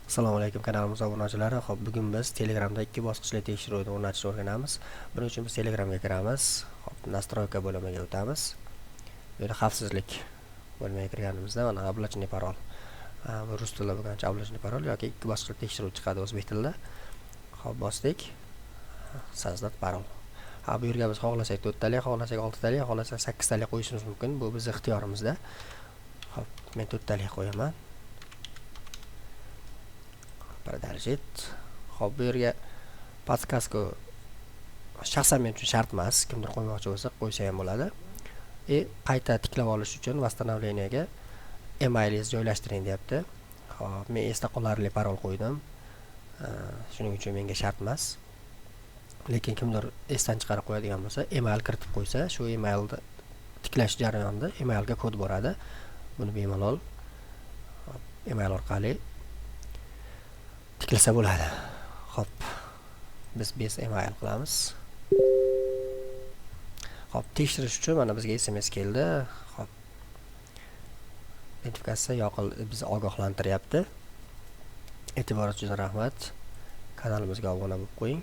Assalomu alaykum kanalimiz obunachilari. Xo'p, bugun biz Telegramda ikki bosqichli tekshiruvni o'rnatishni o'rganamiz. Buning uchun biz Telegramga kiramiz. Xo'p, nastroyka bo'limiga o'tamiz. Bu yerda xavfsizlik bo'limiga kirganimizda mana облачный parol. Bu rus tilida bo'lgancha облачный parol yoki ikki bosqichli tekshiruv chiqadi o'zbek tilida. Xo'p, bosdik. Sozdать parol. Bu yerga biz xohlasak 4 talik, xohlasak 6 talik, xohlasak 8 talik qo'yishimiz mumkin. Bu bizning ixtiyorimizda. Xo'p, men 4 talik qo'yaman. Продолжить. Xo'p, bu yerga podkastga shaxsan men uchun shart emas, kimdir qo'ymoqchi bo'lsa qo'ysa ham bo'ladi. Qayta tiklab olish uchun восстановлениyaga emailingizni joylashtiring deyapti. Xo'p, men esda qolarli parol qo'ydim. Shuning uchun menga shart emas. Lekin kimdir esdan chiqarib qo'yadigan bo'lsa, email kiritib qo'ysa, shu emailda tiklash jarayonida emailga kod boradi. Buni bemalol email orqali tiklasa bo'ladi. Xo'p, biz email qilamiz. Xo'p, tekshirish uchun mana bizga SMS keldi. Xo'p, identifikatsiya bizni ogohlantiryapti. E'tiboringiz uchun rahmat. Kanalimizga obuna bo'lib qo'ying.